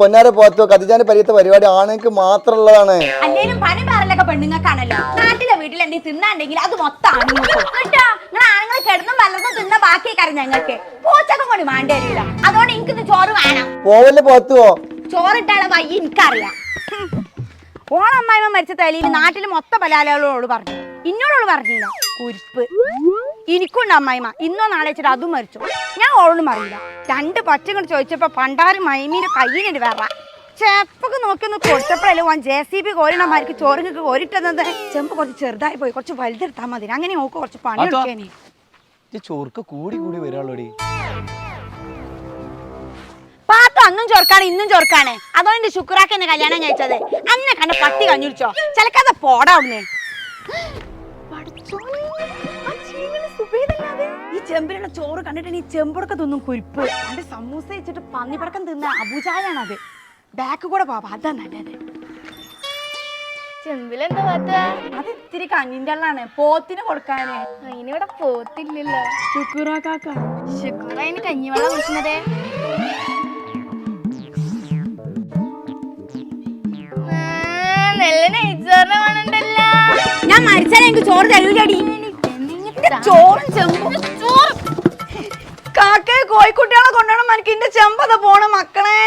പൊന്നാരെ പോത്തോ കതിജാന്റെ പരിയത്തെ പരിപാടി ആണുങ്ങൾക്ക് മാത്രമുള്ളതാണ്. അല്ലേലും പണി പാറലൊക്കെ പെണ്ണുങ്ങൾക്കാണല്ലോ. നാട്ടിലെ വീട്ടിൽ എന്തെങ്കിലും തിന്നാണ്ടെങ്കിൽ അത് മൊത്തം ആണുങ്ങൾക്ക് കേട്ടോ. നിങ്ങൾ ആണുങ്ങൾ കിടന്നും പലർന്നും തിന്ന ബാക്കി കാര്യം ഞങ്ങൾക്ക് പോച്ചക്കം കൊണ്ട് വേണ്ടി വരില്ല. അതുകൊണ്ട് എനിക്കിന്ന് ചോറ് വേണം. പോവല്ലേ പോത്തുവോ? ചോറിട്ടാളെ വയ്യ എനിക്കറിയാം. ഓണമ്മായിമ്മ മരിച്ച തലയിൽ നാട്ടിൽ മൊത്തം പല ആളുകളോട് പറഞ്ഞു. ഇന്നോടോട് പറഞ്ഞില്ല കുരിപ്പ്. എനിക്കുണ്ട് അമ്മായിമ്മ ഇന്നോ നാളെ വെച്ചിട്ട് അതും മരിച്ചു. ഞാൻ ഓളോടും അറിയില്ല. 2 പച്ചങ്ങൾ ചോദിച്ചപ്പോ പണ്ടാറ് മൈമീന്റെ കയ്യിനുണ്ട് വേറെ ചെപ്പൊക്കെ നോക്കിയൊന്ന് കൊടുത്തപ്പോഴല്ലേ ഓൻ JCB കോരിണമാർക്ക് ചോറിനൊക്കെ കോരിട്ടത്. ചെമ്പ് കുറച്ച് ചെറുതായി പോയി, കുറച്ച് വലുതെടുത്താൽ മതി. അങ്ങനെ നോക്ക് കുറച്ച് പണി എടുക്കാനേ. ചോർക്ക് കൂടി കൂടി വരാളോടി. പാത്ത അന്നും ചോർക്കാണ് ഇന്നും ചോർക്കാണ്. അതുകൊണ്ട് ശുക്രാക്ക് എന്നെ കല്യാണം കഴിച്ചത്. അന്നെ കണ്ട പട്ടി കഞ്ഞിടിച്ചോ ചിലക്കാതെ പോടാ അവിടുന്ന്. ഈ ചെമ്പിലുള്ള ചോറ് കണ്ടിട്ട് ഈ ചെമ്പൊടക്ക തിന്നും കുരിപ്പ്. എന്റെ സമൂസ വെച്ചിട്ട് പന്നിപ്പടക്കം തിന്ന അബുജായാണത്. ബാക്ക് കൂടെ പോവാ അതാ നല്ലത്. ചെമ്പിലെന്താ പാത്ത? അത് ഇത്തിരി കഞ്ഞിന്റെ ഉള്ളാണ് പോത്തിന് കൊടുക്കാന്. അതിനിവിടെ പോത്തില്ലല്ലോ. ശുക്രാക്കാക്ക ശുക്ര അതിന് കഞ്ഞിവെള്ളം കുടിക്കുന്നതേ. നല്ല നെയ്ച്ചോറിനെ വേണണ്ടല്ലോ. ഞാൻ മരിച്ചാൽ എനിക്ക് ചോറ് തരൂലടി. ചോറും ചെമ്പും കാക്കയെ കോഴിക്കുട്ടികളെ കൊണ്ടുപോകണം. എനിക്ക് എന്റെ ചെമ്പത പോണ മക്കളെ.